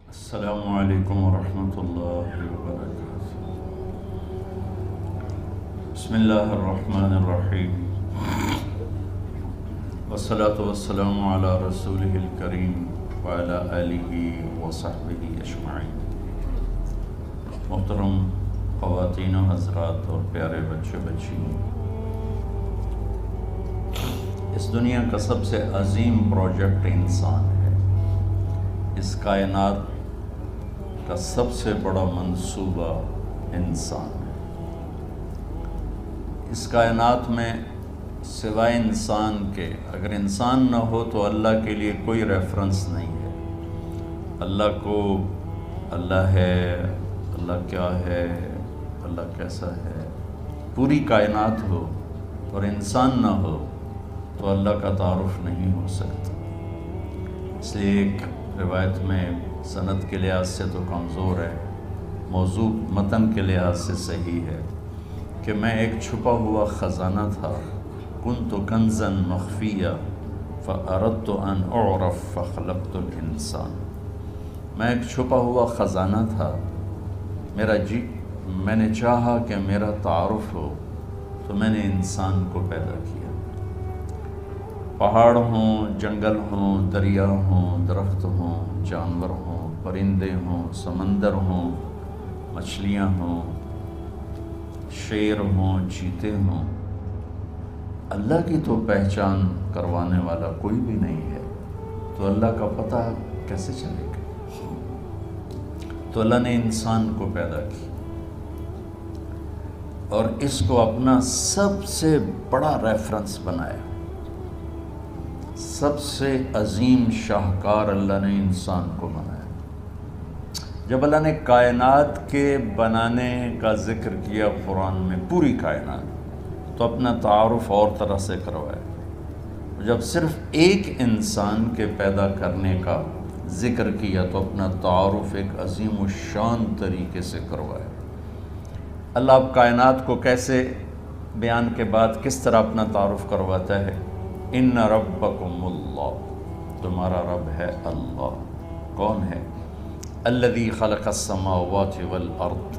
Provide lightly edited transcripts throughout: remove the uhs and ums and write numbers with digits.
السلام علیکم ورحمۃ اللہ وبرکاتہ۔ بسم اللہ الرحمن الرحیم، والصلاة والسلام علی رسولہ الکریم وعلی آلہ وصحبہ اجمعین۔ محترم خواتین و حضرات اور پیارے بچے بچیوں، اس دنیا کا سب سے عظیم پروجیکٹ انسان ہے۔ اس کائنات کا سب سے بڑا منصوبہ انسان ہے۔ اس کائنات میں سوائے انسان کے، اگر انسان نہ ہو تو اللہ کے لیے کوئی ریفرنس نہیں ہے۔ اللہ کو اللہ ہے، اللہ کیا ہے، اللہ کیسا ہے، پوری کائنات ہو اور انسان نہ ہو تو اللہ کا تعارف نہیں ہو سکتا۔ اس لیے ایک روایت میں سند کے لحاظ سے تو کمزور ہے، موضوع متن کے لحاظ سے صحیح ہے کہ میں ایک چھپا ہوا خزانہ تھا، کنت کنزا مخفیا فاردت ان اعرف فخلقت الانسان۔ میں ایک چھپا ہوا خزانہ تھا، میں نے چاہا کہ میرا تعارف ہو تو میں نے انسان کو پیدا کیا۔ پہاڑ ہوں، جنگل ہوں، دریا ہوں، درخت ہوں، جانور ہوں، پرندے ہوں، سمندر ہوں، مچھلیاں ہوں، شیر ہوں، چیتے ہوں، اللہ کی تو پہچان کروانے والا کوئی بھی نہیں ہے، تو اللہ کا پتہ کیسے چلے گا؟ تو اللہ نے انسان کو پیدا کی اور اس کو اپنا سب سے بڑا ریفرنس بنایا۔ سب سے عظیم شاہکار اللہ نے انسان کو بنایا۔ جب اللہ نے کائنات کے بنانے کا ذکر کیا قرآن میں، پوری کائنات، تو اپنا تعارف اور طرح سے کروایا۔ جب صرف ایک انسان کے پیدا کرنے کا ذکر کیا تو اپنا تعارف ایک عظیم الشان طریقے سے کروایا۔ اللہ اب کائنات کو کیسے بیان کے بعد کس طرح اپنا تعارف کرواتا ہے؟ ان ربکم اللہ، تمہارا رب ہے اللہ۔ کون ہے؟ الذی خلق السماوات والارض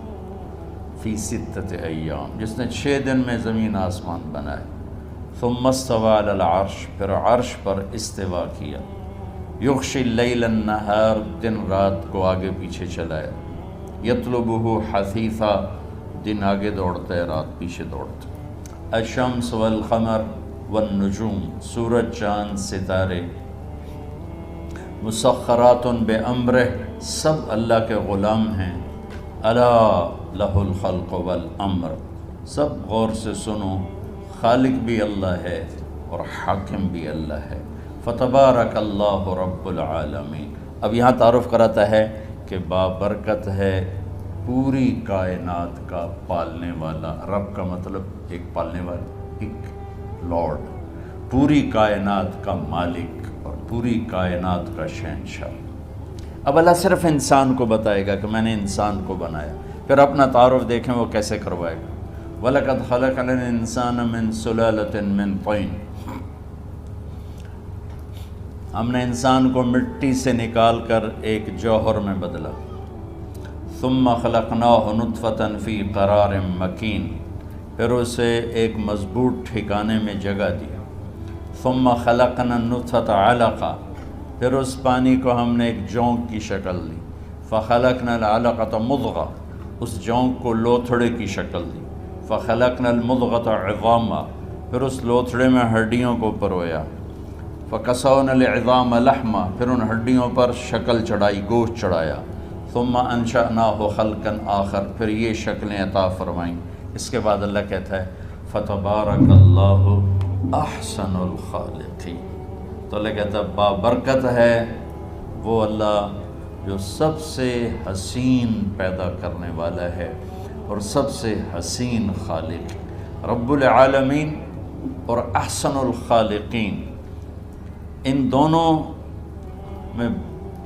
فی 6 ایام، جس نے 6 دن میں زمین آسمان بنائے۔ ثم استوى علی العرش، پھر عرش پر استوا کیا۔ یغشی اللیل النہار، دن رات کو آگے پیچھے چلایا۔ یطلبہ حثیثا، دن آگے دوڑتا ہے، رات پیچھے دوڑتا ہے۔ الشمس والقمر والنجوم، سورج چاند ستارے، مسخرات بامرہ، سب اللہ کے غلام ہیں۔ الا لہ الخلق والامر، سب غور سے سنو، خالق بھی اللہ ہے اور حاکم بھی اللہ ہے۔ فتبارک اللہ رب العالمین۔ اب یہاں تعارف کراتا ہے کہ بابرکت ہے، پوری کائنات کا پالنے والا۔ رب کا مطلب ایک پالنے والا، ایک لارڈ، پوری کائنات کا مالک اور پوری کائنات کا شہنشاہ۔ اب اللہ صرف انسان کو بتائے گا کہ میں نے انسان کو بنایا، پھر اپنا تعارف دیکھیں وہ کیسے کروائے گا۔ وَلَقَدْ خَلَقْنَا الْإِنسَانَ مِنْ سُلَالَةٍ مِنْ طِينٍ، ہم نے انسان کو مٹی سے نکال کر ایک جوہر میں بدلا۔ ثُمَّ خَلَقْنَاهُ نُطْفَةً فِي قَرَارٍ مَكِينٍ، پھر اسے ایک مضبوط ٹھکانے میں جگہ دی۔ ثم خلقنا النطفة علقة، پھر اس پانی کو ہم نے ایک جونک کی شکل دی۔ فخلقنا العلقة مضغة، اس جونک کو لوتھڑے کی شکل دی۔ فخلقنا المضغة عظاما، پھر اس لوتھڑے میں ہڈیوں کو پرویا۔ فکسونا العظام لحما، پھر ان ہڈیوں پر شکل چڑھائی، گوشت چڑھایا۔ ثم انشأناه خلقا آخر، پھر یہ شکلیں عطا فرمائیں۔ اس کے بعد اللہ کہتا ہے فتبارک اللہ احسن الخالقین۔ تو اللہ کہتا ہے بابرکت ہے وہ اللہ جو سب سے حسین پیدا کرنے والا ہے اور سب سے حسین خالق۔ رب العالمین اور احسن الخالقین، ان دونوں میں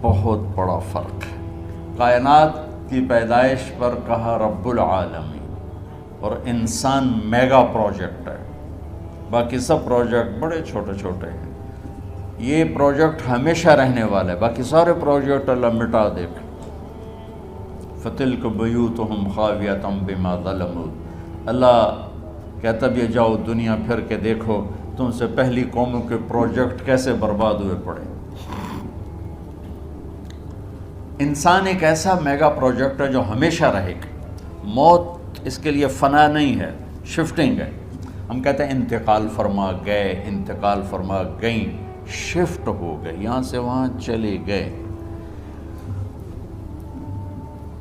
بہت بڑا فرق ہے۔ کائنات کی پیدائش پر کہا رب العالمین، اور انسان میگا پروجیکٹ ہے، باقی سب پروجیکٹ بڑے چھوٹے چھوٹے ہیں۔ یہ پروجیکٹ ہمیشہ رہنے والا ہے، باقی سارے پروجیکٹ اللہ مٹا دے گا۔ فتلک بیوتہم خاویۃ بما ظلموا۔ اللہ کہتا بھی جاؤ دنیا پھر کے دیکھو تم سے پہلی قوموں کے پروجیکٹ کیسے برباد ہوئے پڑے۔ انسان ایک ایسا میگا پروجیکٹ ہے جو ہمیشہ رہے گا، موت اس کے لیے فنا نہیں ہے، شفٹنگ ہے۔ ہم کہتے ہیں انتقال فرما گئے، انتقال فرما گئیں، شفٹ ہو گئے، یہاں سے وہاں چلے گئے۔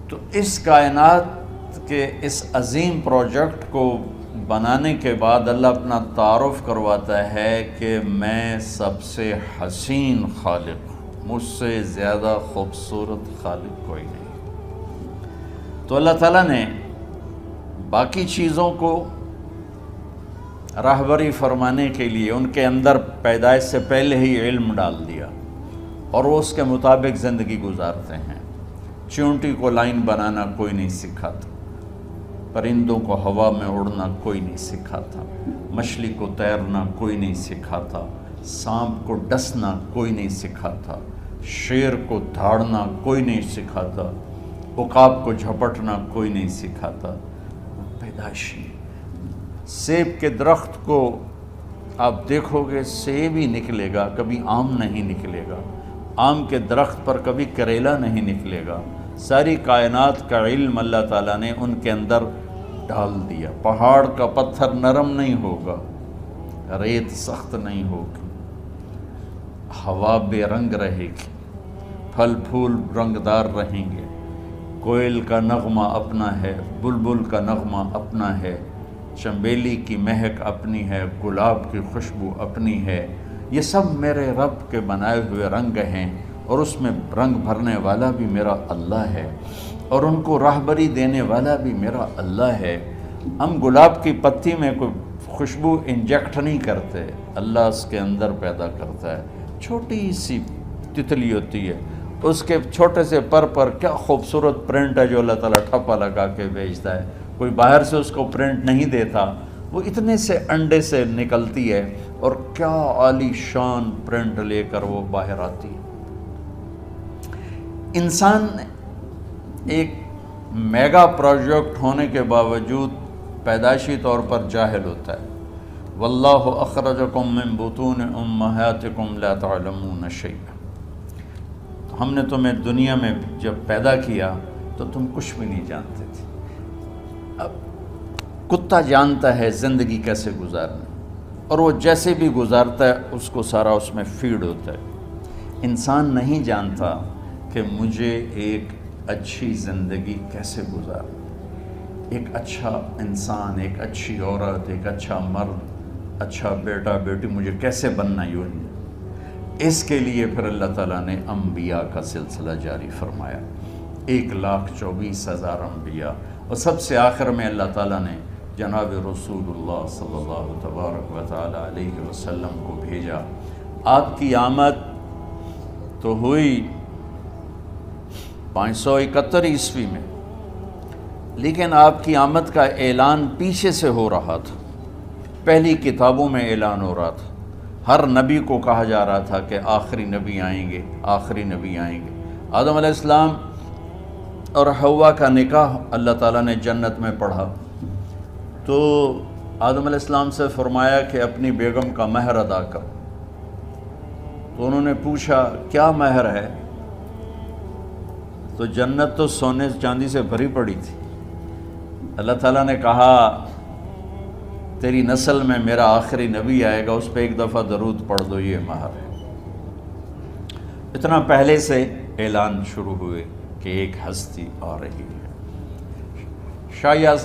تو اس کائنات کے اس عظیم پروجیکٹ کو بنانے کے بعد اللہ اپنا تعارف کرواتا ہے کہ میں سب سے حسین خالق ہوں، مجھ سے زیادہ خوبصورت خالق کوئی نہیں۔ تو اللہ تعالیٰ نے باقی چیزوں کو راہبری فرمانے کے لیے ان کے اندر پیدائش سے پہلے ہی علم ڈال دیا، اور وہ اس کے مطابق زندگی گزارتے ہیں۔ چونٹی کو لائن بنانا کوئی نہیں سکھاتا، پرندوں کو ہوا میں اڑنا کوئی نہیں سکھاتا، مچھلی کو تیرنا کوئی نہیں سکھاتا، سانپ کو ڈسنا کوئی نہیں سکھاتا، شیر کو دھاڑنا کوئی نہیں سکھاتا، عقاب کو جھپٹنا کوئی نہیں سکھاتا۔ پیدائشی سیب کے درخت کو آپ دیکھو گے سیب ہی نکلے گا، کبھی آم نہیں نکلے گا، آم کے درخت پر کبھی کریلا نہیں نکلے گا۔ ساری کائنات کا علم اللہ تعالیٰ نے ان کے اندر ڈال دیا۔ پہاڑ کا پتھر نرم نہیں ہوگا، ریت سخت نہیں ہوگی، ہوا بے رنگ رہے گی، پھل پھول رنگدار رہیں گے، کوئل کا نغمہ اپنا ہے، بلبل کا نغمہ اپنا ہے، چنبیلی کی مہک اپنی ہے، گلاب کی خوشبو اپنی ہے۔ یہ سب میرے رب کے بنائے ہوئے رنگ ہیں، اور اس میں رنگ بھرنے والا بھی میرا اللہ ہے، اور ان کو راہبری دینے والا بھی میرا اللہ ہے۔ ہم گلاب کی پتی میں کوئی خوشبو انجیکٹ نہیں کرتے، اللہ اس کے اندر پیدا کرتا ہے۔ چھوٹی سی تتلی ہوتی ہے، اس کے چھوٹے سے پر کیا خوبصورت پرنٹ ہے جو اللہ تعالیٰ ٹھپا لگا کے بھیجتا ہے۔ کوئی باہر سے اس کو پرنٹ نہیں دیتا، وہ اتنے سے انڈے سے نکلتی ہے اور کیا عالی شان پرنٹ لے کر وہ باہر آتی ہے۔ انسان ایک میگا پروجیکٹ ہونے کے باوجود پیدائشی طور پر جاہل ہوتا ہے۔ واللہ اخرجکم من بطون امہاتکم لا تعلمون شیئا۔ ہم نے تمہیں دنیا میں جب پیدا کیا تو تم کچھ بھی نہیں جانتے تھے۔ اب کتا جانتا ہے زندگی کیسے گزارنا، اور وہ جیسے بھی گزارتا ہے اس کو سارا اس میں فیڈ ہوتا ہے۔ انسان نہیں جانتا کہ مجھے ایک اچھی زندگی کیسے گزارنا، ایک اچھا انسان، ایک اچھی عورت، ایک اچھا مرد، اچھا بیٹا بیٹی مجھے کیسے بننا یوں۔ اس کے لیے پھر اللہ تعالیٰ نے انبیاء کا سلسلہ جاری فرمایا، 1,24,000 انبیاء، اور سب سے آخر میں اللہ تعالیٰ نے جناب رسول اللہ صلی اللہ تبارک و تعالیٰ علیہ وسلم کو بھیجا۔ آپ کی آمد تو ہوئی 571 عیسوی میں، لیکن آپ کی آمد کا اعلان پیچھے سے ہو رہا تھا، پہلی کتابوں میں اعلان ہو رہا تھا۔ ہر نبی کو کہا جا رہا تھا کہ آخری نبی آئیں گے، آخری نبی آئیں گے۔ آدم علیہ السلام اور حوا کا نکاح اللہ تعالیٰ نے جنت میں پڑھا، تو آدم علیہ السلام سے فرمایا کہ اپنی بیگم کا مہر ادا کرو۔ تو انہوں نے پوچھا کیا مہر ہے؟ تو جنت تو سونے چاندی سے بھری پڑی تھی۔ اللہ تعالیٰ نے کہا تیری نسل میں میرا آخری نبی آئے گا، اس پہ ایک دفعہ درود پڑھ دو، یہ مہر ہے۔ اتنا پہلے سے اعلان شروع ہوئے کہ ایک ہستی آ رہی ہے۔ شاید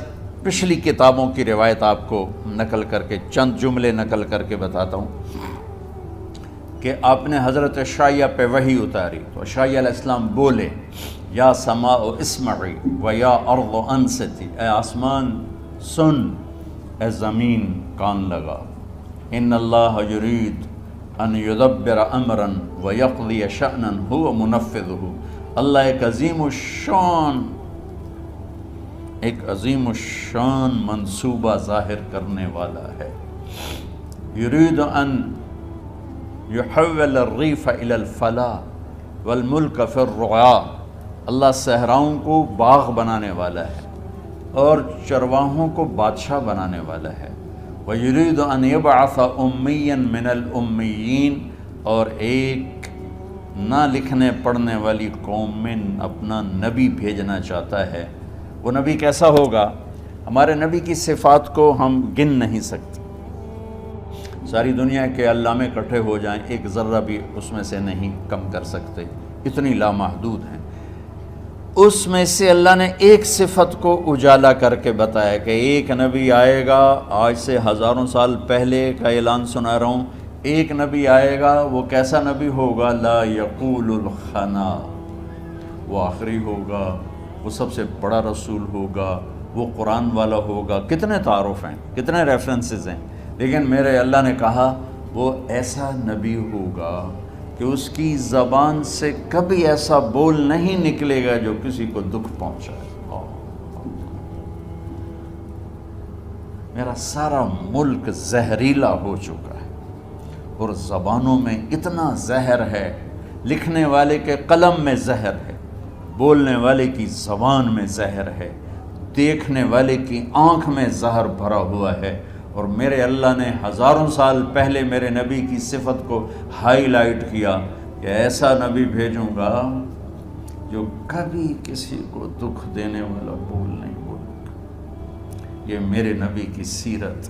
پچھلی کتابوں کی روایت آپ کو نقل کر کے چند جملے نقل کر کے بتاتا ہوں کہ آپ نے حضرت عشائیہ پہ وحی اتاری، تو عشائیہ علیہ السلام بولے یا سماء اسمعی و یا ارض انصتی، اے آسمان سن، اے زمین کان لگا، ان اللہ یرید ان یدبر امرا و یقضی شأنا هو منفذہ۔ اللہ ایک عظیم الشان منصوبہ ظاہر کرنے والا ہے۔ یرید ان یحول الریف الی الفلاح والملک فی الرعاء۔ اللہ صحراؤں کو باغ بنانے والا ہے اور چرواہوں کو بادشاہ بنانے والا ہے۔ وَيُرِيدُ أَن يَبْعَثَ أُمِّيًّا مِنَ الْأُمِّيِّينَ، اور ایک نہ لکھنے پڑھنے والی قوم میں اپنا نبی بھیجنا چاہتا ہے۔ وہ نبی کیسا ہوگا؟ ہمارے نبی کی صفات کو ہم گن نہیں سکتے، ساری دنیا کے علامے اکٹھے ہو جائیں ایک ذرہ بھی اس میں سے نہیں کم کر سکتے، اتنی لامحدود ہیں۔ اس میں سے اللہ نے ایک صفت کو اجالا کر کے بتایا کہ ایک نبی آئے گا، آج سے ہزاروں سال پہلے کا اعلان سنا رہا ہوں، ایک نبی آئے گا، وہ کیسا نبی ہوگا؟ لا یقول الخنا، وہ آخری ہوگا، وہ سب سے بڑا رسول ہوگا، وہ قرآن والا ہوگا۔ کتنے تعارف ہیں، کتنے ریفرنسز ہیں، لیکن میرے اللہ نے کہا وہ ایسا نبی ہوگا کہ اس کی زبان سے کبھی ایسا بول نہیں نکلے گا جو کسی کو دکھ پہنچائے۔ میرا سارا ملک زہریلا ہو چکا ہے اور زبانوں میں اتنا زہر ہے، لکھنے والے کے قلم میں زہر ہے، بولنے والے کی زبان میں زہر ہے، دیکھنے والے کی آنکھ میں زہر بھرا ہوا ہے۔ اور میرے اللہ نے ہزاروں سال پہلے میرے نبی کی صفت کو ہائی لائٹ کیا کہ ایسا نبی بھیجوں گا جو کبھی کسی کو دکھ دینے والا بول نہیں بولے گا۔ یہ میرے نبی کی سیرت،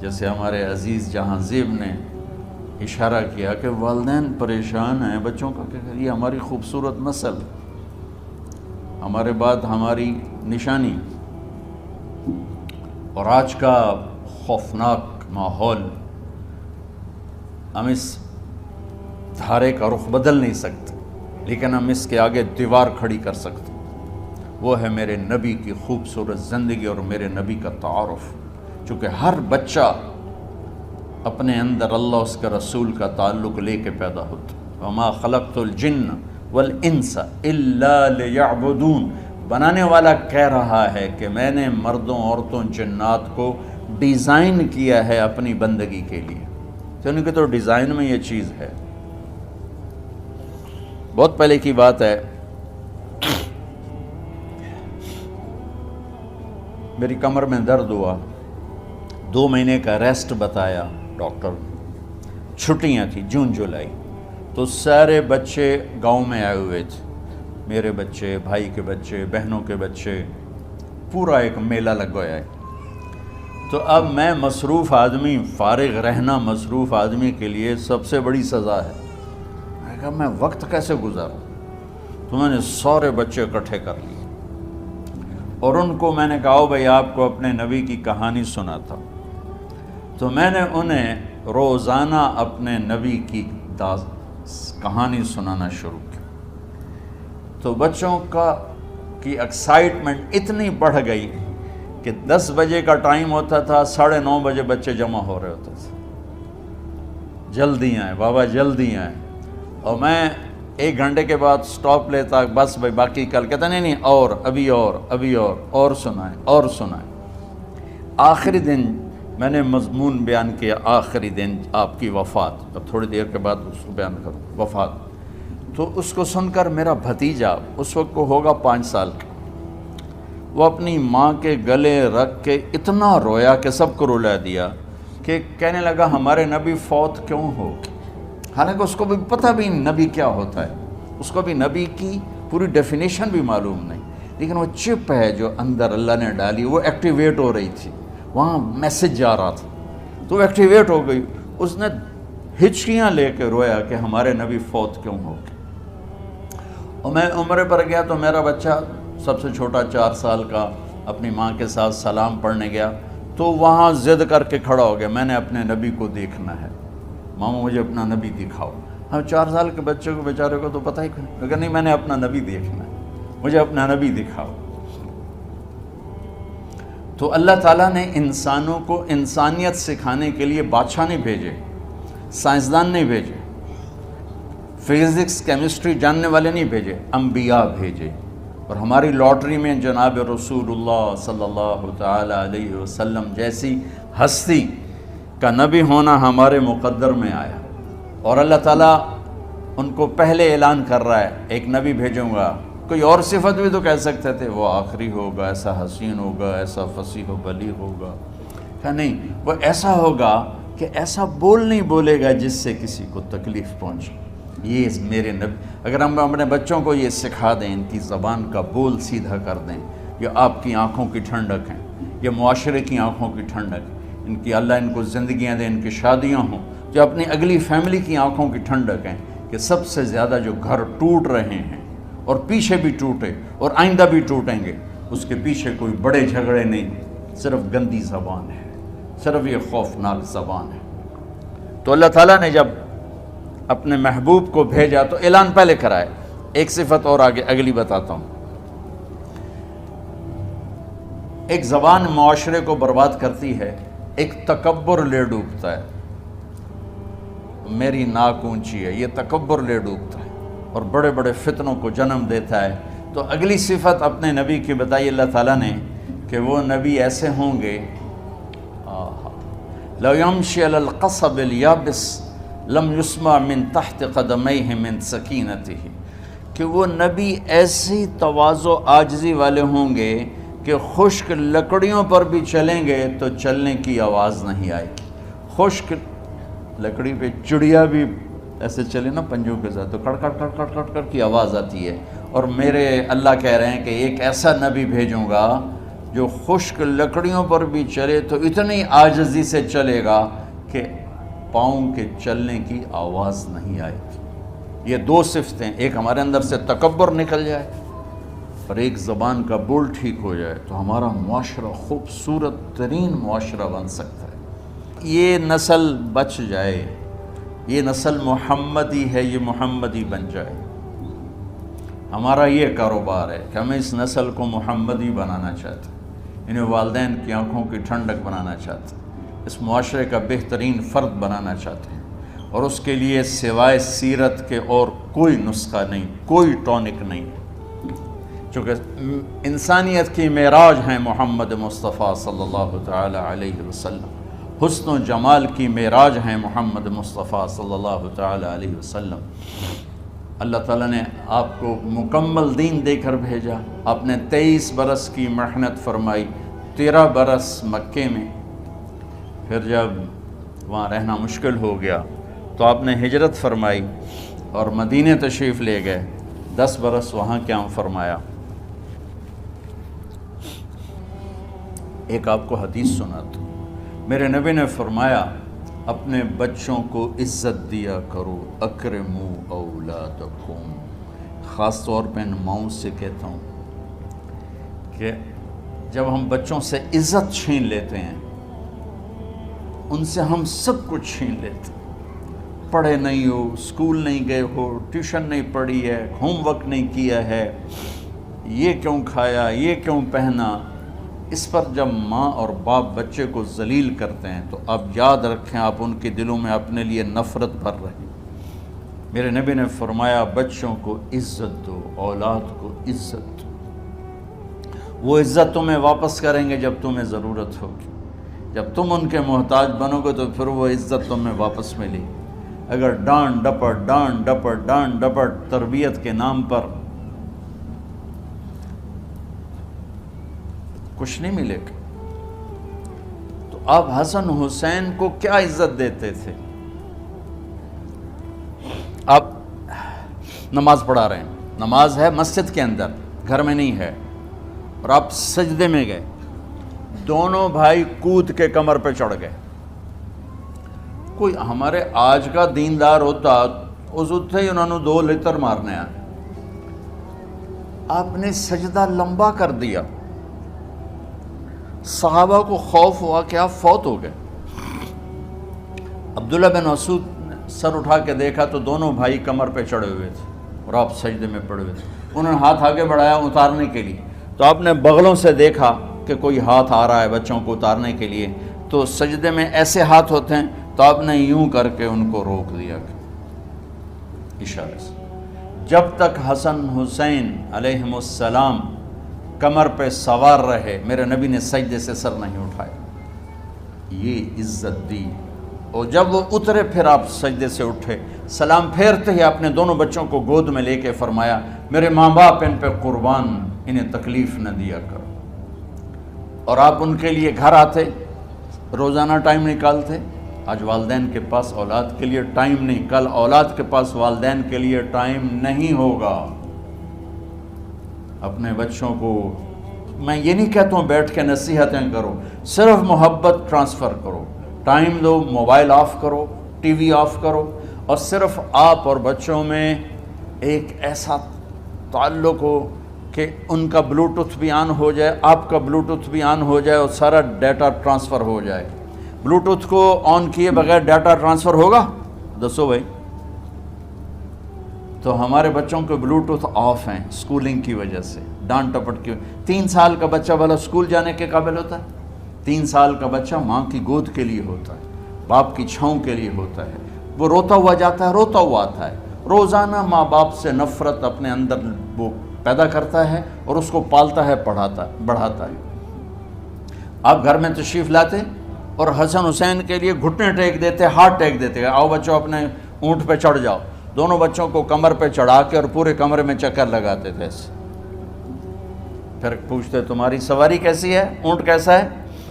جیسے ہمارے عزیز جہاں زیب نے اشارہ کیا کہ والدین پریشان ہیں بچوں کا کیا کریں، یہ ہماری خوبصورت نسل، ہمارے بعد ہماری نشانی، اور آج کا خوفناک ماحول، ہم اس دھارے کا رخ بدل نہیں سکتے، لیکن ہم اس کے آگے دیوار کھڑی کر سکتے، وہ ہے میرے نبی کی خوبصورت زندگی اور میرے نبی کا تعارف۔ چونکہ ہر بچہ اپنے اندر اللہ اس کے رسول کا تعلق لے کے پیدا ہوتا۔ وما خلقت الجن والانس الا لیعبدون، بنانے والا کہہ رہا ہے کہ میں نے مردوں عورتوں جنات کو ڈیزائن کیا ہے اپنی بندگی کے لیے، تو ان کے تو ڈیزائن میں یہ چیز ہے۔ بہت پہلے کی بات ہے، میری کمر میں درد ہوا، 2 مہینے کا ریسٹ بتایا ڈاکٹر، چھٹیاں تھیں جون جولائی، تو سارے بچے گاؤں میں آئے ہوئے تھے، میرے بچے، بھائی کے بچے، بہنوں کے بچے، پورا ایک میلہ لگ گیا ہے۔ تو اب میں مصروف آدمی، فارغ رہنا مصروف آدمی کے لیے سب سے بڑی سزا ہے۔ میں کہا میں وقت کیسے گزاروں؟ تو میں نے سارے بچے اکٹھے کر لیے اور ان کو میں نے کہا بھائی آپ کو اپنے نبی کی کہانی سناتا ہوں۔ تو میں نے انہیں روزانہ اپنے نبی کی کہانی سنانا شروع کی، تو بچوں کی ایکسائٹمنٹ اتنی بڑھ گئی کہ 10 بجے کا ٹائم ہوتا تھا، 9:30 بجے بچے جمع ہو رہے ہوتے تھے، جلدی آئیں بابا جلدی آئیں، اور میں 1 گھنٹے کے بعد سٹاپ لیتا، بس بھائی باقی کل، کہتا نہیں اور ابھی اور سنائیں۔ آخری دن میں نے مضمون بیان کیا، آخری دن آپ کی وفات، اب تھوڑی دیر کے بعد اس کو بیان کروں، وفات۔ تو اس کو سن کر میرا بھتیجا اس وقت کو ہوگا 5 سال کا، وہ اپنی ماں کے گلے رکھ کے اتنا رویا کہ سب کو رلا دیا، کہ کہنے لگا ہمارے نبی فوت کیوں ہو، حالانکہ اس کو بھی پتہ بھی نبی کیا ہوتا ہے، اس کو بھی نبی کی پوری ڈیفینیشن بھی معلوم نہیں، لیکن وہ چپ ہے جو اندر اللہ نے ڈالی، وہ ایکٹیویٹ ہو رہی تھی، وہاں میسج جا رہا تھا، تو وہ ایکٹیویٹ ہو گئی، اس نے ہچکیاں لے کے رویا کہ ہمارے نبی فوت کیوں ہو گئے۔ اور میں عمرے پر گیا تو میرا بچہ سب سے چھوٹا 4 سال کا اپنی ماں کے ساتھ سلام پڑھنے گیا، تو وہاں ضد کر کے کھڑا ہو گیا، میں نے اپنے نبی کو دیکھنا ہے، ماما مجھے اپنا نبی دکھاؤ۔ ہم 4 سال کے بچے کو بیچارے کو تو پتہ ہی لیکن نہیں، میں نے اپنا نبی دیکھنا ہے، مجھے اپنا نبی دکھاؤ۔ تو اللہ تعالیٰ نے انسانوں کو انسانیت سکھانے کے لیے بادشاہ نہیں بھیجے، سائنسدان نہیں بھیجے، فزکس کیمسٹری جاننے والے نہیں بھیجے، انبیاء بھیجے۔ اور ہماری لاٹری میں جناب رسول اللہ صلی اللہ تعالیٰ علیہ وسلم جیسی ہستی کا نبی ہونا ہمارے مقدر میں آیا، اور اللہ تعالیٰ ان کو پہلے اعلان کر رہا ہے ایک نبی بھیجوں گا، کوئی اور صفت بھی تو کہہ سکتے تھے، وہ آخری ہوگا، ایسا حسین ہوگا، ایسا فصیح و بلیغ ہوگا، کہ نہیں، وہ ایسا ہوگا کہ ایسا بول نہیں بولے گا جس سے کسی کو تکلیف پہنچے۔ یہ میرے نبی، اگر ہم اپنے بچوں کو یہ سکھا دیں، ان کی زبان کا بول سیدھا کر دیں، یہ آپ کی آنکھوں کی ٹھنڈک ہیں، یہ معاشرے کی آنکھوں کی ٹھنڈک، ان کی اللہ ان کو زندگیاں دیں، ان کی شادیاں ہوں، جو اپنی اگلی فیملی کی آنکھوں کی ٹھنڈک ہیں، کہ سب سے زیادہ جو گھر ٹوٹ رہے ہیں اور پیچھے بھی ٹوٹے اور آئندہ بھی ٹوٹیں گے، اس کے پیچھے کوئی بڑے جھگڑے نہیں، صرف گندی زبان ہے، صرف یہ خوفناک زبان ہے۔ تو اللہ تعالیٰ نے جب اپنے محبوب کو بھیجا تو اعلان پہلے کرائے۔ ایک صفت اور آگے اگلی بتاتا ہوں۔ ایک زبان معاشرے کو برباد کرتی ہے، ایک تکبر لے ڈوبتا ہے، میری ناک اونچی ہے، یہ تکبر لے ڈوبتا ہے اور بڑے بڑے فتنوں کو جنم دیتا ہے۔ تو اگلی صفت اپنے نبی کی بتائی اللہ تعالیٰ نے کہ وہ نبی ایسے ہوں گے، لَوْ يَمْشِي عَلَى الْقَصَبِ الْيَابِسِ لَمْ يُسْمَعْ مِنْ تَحْتِ قَدَمَيْهِ مِنْ سَكِينَتِهِ، کہ وہ نبی ایسی تواضع عاجزی والے ہوں گے کہ خشک لکڑیوں پر بھی چلیں گے تو چلنے کی آواز نہیں آئے گی۔ خشک لکڑی پہ چڑیا بھی ایسے چلے نا پنجوں کے ساتھ تو کڑ کڑ کڑ کڑ کڑ کڑ کی آواز آتی ہے، اور میرے اللہ کہہ رہے ہیں کہ ایک ایسا نبی بھیجوں گا جو خشک لکڑیوں پر بھی چلے تو اتنی عاجزی سے چلے گا کہ پاؤں کے چلنے کی آواز نہیں آئے گی۔ یہ دو صفتیں، ایک ہمارے اندر سے تکبر نکل جائے اور ایک زبان کا بول ٹھیک ہو جائے تو ہمارا معاشرہ خوبصورت ترین معاشرہ بن سکتا ہے۔ یہ نسل بچ جائے، یہ نسل محمدی ہے، یہ محمدی بن جائے۔ ہمارا یہ کاروبار ہے کہ ہم اس نسل کو محمدی بنانا چاہتے ہیں، انہیں والدین کی آنکھوں کی ٹھنڈک بنانا چاہتے ہیں، اس معاشرے کا بہترین فرد بنانا چاہتے ہیں، اور اس کے لیے سوائے سیرت کے اور کوئی نسخہ نہیں، کوئی ٹونک نہیں، چونکہ انسانیت کی معراج ہیں محمد مصطفیٰ صلی اللہ تعالی علیہ وسلم، حسن و جمال کی معراج ہیں محمد مصطفیٰ صلی اللہ تعالی علیہ وسلم۔ اللہ تعالیٰ نے آپ کو مکمل دین دے کر بھیجا، آپ نے 23 برس کی محنت فرمائی، 13 برس مکے میں، پھر جب وہاں رہنا مشکل ہو گیا تو آپ نے ہجرت فرمائی اور مدینے تشریف لے گئے، 10 برس وہاں قیام فرمایا۔ ایک آپ کو حدیث سناتا ہوں، میرے نبی نے فرمایا اپنے بچوں کو عزت دیا کرو، اکرموا اولادکم، خاص طور پہ ان ماؤں سے کہتا ہوں کہ جب ہم بچوں سے عزت چھین لیتے ہیں، ان سے ہم سب کچھ چھین لیتے ہیں۔ پڑھے نہیں ہو، اسکول نہیں گئے ہو، ٹیوشن نہیں پڑھی ہے، ہوم ورک نہیں کیا ہے، یہ کیوں کھایا، یہ کیوں پہنا، اس پر جب ماں اور باپ بچے کو ذلیل کرتے ہیں تو آپ یاد رکھیں آپ ان کے دلوں میں اپنے لیے نفرت بھر رہے ہیں۔ میرے نبی نے فرمایا بچوں کو عزت دو، اولاد کو عزت دو، وہ عزت تمہیں واپس کریں گے جب تمہیں ضرورت ہوگی، جب تم ان کے محتاج بنو گے تو پھر وہ عزت تمہیں واپس ملے گی۔ اگر ڈانٹ ڈپٹ تربیت کے نام پر کچھ نہیں ملے گا۔ تو آپ حسن حسین کو کیا عزت دیتے تھے؟ آپ نماز پڑھا رہے ہیں، نماز ہے مسجد کے اندر، گھر میں نہیں ہے، اور آپ سجدے میں گئے، دونوں بھائی کود کے کمر پہ چڑھ گئے۔ کوئی ہمارے آج کا دیندار ہوتا اس اٹھے ہی انہوں نے 2 لتر مارنے آئے، آپ نے سجدہ لمبا کر دیا، صحابہ کو خوف ہوا کہ آپ فوت ہو گئے۔ عبداللہ بن مسعود نے سر اٹھا کے دیکھا تو دونوں بھائی کمر پہ چڑھے ہوئے تھے اور آپ سجدے میں پڑے ہوئے تھے۔ انہوں نے ہاتھ آگے بڑھایا اتارنے کے لیے، تو آپ نے بغلوں سے دیکھا کہ کوئی ہاتھ آ رہا ہے بچوں کو اتارنے کے لیے، تو سجدے میں ایسے ہاتھ ہوتے ہیں تو آپ نے یوں کر کے ان کو روک دیا اشارے سے۔ جب تک حسن حسین علیہم السلام کمر پہ سوار رہے میرے نبی نے سجدے سے سر نہیں اٹھایا، یہ عزت دی، اور جب وہ اترے پھر آپ سجدے سے اٹھے سلام پھیرتے ہی اپنے دونوں بچوں کو گود میں لے کے فرمایا میرے ماں باپ ان پہ قربان، انہیں تکلیف نہ دیا کرو۔ اور آپ ان کے لیے گھر آتے، روزانہ ٹائم نکالتے۔ آج والدین کے پاس اولاد کے لیے ٹائم نہیں، کل اولاد کے پاس والدین کے لیے ٹائم نہیں ہوگا۔ اپنے بچوں کو میں یہ نہیں کہتا ہوں بیٹھ کے نصیحتیں کرو، صرف محبت ٹرانسفر کرو، ٹائم دو، موبائل آف کرو، ٹی وی آف کرو، اور صرف آپ اور بچوں میں ایک ایسا تعلق ہو کہ ان کا بلوٹوتھ بھی آن ہو جائے، آپ کا بلوٹوتھ بھی آن ہو جائے، اور سارا ڈیٹا ٹرانسفر ہو جائے۔ بلوٹوتھ کو آن کیے بغیر ڈیٹا ٹرانسفر ہوگا؟ دسو بھائی۔ تو ہمارے بچوں کے بلوٹوتھ آف ہیں اسکولنگ کی وجہ سے، ڈانٹ ٹپٹ کی۔ 3 سال کا بچہ والا اسکول جانے کے قابل ہوتا ہے؟ 3 سال کا بچہ ماں کی گود کے لیے ہوتا ہے، باپ کی چھاؤں کے لیے ہوتا ہے، وہ روتا ہوا جاتا ہے، روتا ہوا آتا ہے، روزانہ ماں باپ سے نفرت اپنے اندر وہ پیدا کرتا ہے اور اس کو پالتا ہے، بڑھاتا ہے۔ آپ گھر میں تشریف لاتے اور حسن حسین کے لیے گھٹنے ٹیک دیتے، ہاتھ ٹیک دیتے، آؤ بچوں اپنے اونٹ پہ چڑھ جاؤ، دونوں بچوں کو کمر پہ چڑھا کے اور پورے کمرے میں چکر لگاتے تھے ایسے۔ پھر پوچھتے تمہاری سواری کیسی ہے، اونٹ کیسا ہے؟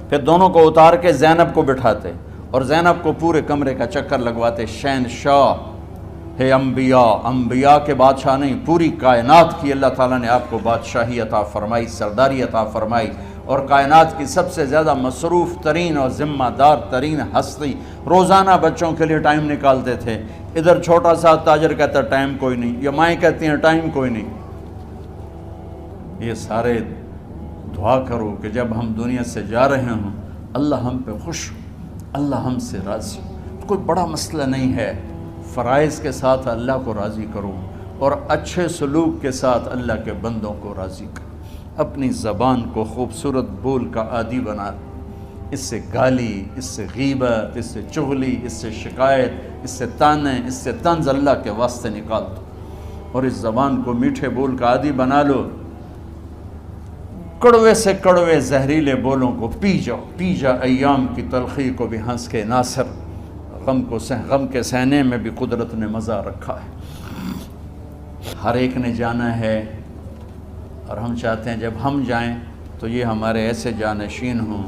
پھر دونوں کو اتار کے زینب کو بٹھاتے اور زینب کو پورے کمرے کا چکر لگواتے۔ شہنشاہ ہے انبیاء کے بادشاہ نہیں، پوری کائنات کی اللہ تعالیٰ نے آپ کو بادشاہی عطا فرمائی، سرداری عطا فرمائی، اور کائنات کی سب سے زیادہ مصروف ترین اور ذمہ دار ترین ہستی روزانہ بچوں کے لیے ٹائم نکالتے تھے۔ ادھر چھوٹا سا تاجر کہتا ہے ٹائم کوئی نہیں، یا مائیں کہتی ہیں ٹائم کوئی نہیں۔ یہ سارے دعا کرو کہ جب ہم دنیا سے جا رہے ہوں اللہ ہم پہ خوش ہو، اللہ ہم سے راضی ہو۔ کوئی بڑا مسئلہ نہیں ہے، فرائض کے ساتھ اللہ کو راضی کرو اور اچھے سلوک کے ساتھ اللہ کے بندوں کو راضی کرو۔ اپنی زبان کو خوبصورت بول کا عادی بنا، اس سے گالی، اس سے غیبت، اس سے چغلی، اس سے شکایت، اس سے تانے، اس سے طنز اللہ کے واسطے نکال دو، اور اس زبان کو میٹھے بول کا عادی بنا لو۔ کڑوے سے کڑوے زہریلے بولوں کو پی جا ایام کی تلخی کو بھی ہنس کے ناصر، غم کے سہنے میں بھی قدرت نے مزہ رکھا ہے۔ ہر ایک نے جانا ہے، اور ہم چاہتے ہیں جب ہم جائیں تو یہ ہمارے ایسے جانشین ہوں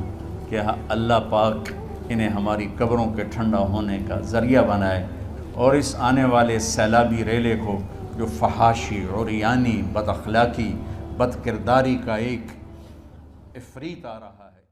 کہ اللہ پاک انہیں ہماری قبروں کے ٹھنڈا ہونے کا ذریعہ بنائے، اور اس آنے والے سیلابی ریلے کو جو فحاشی، عریانی، بد اخلاقی، بد کرداری کا ایک افریت آ رہا ہے۔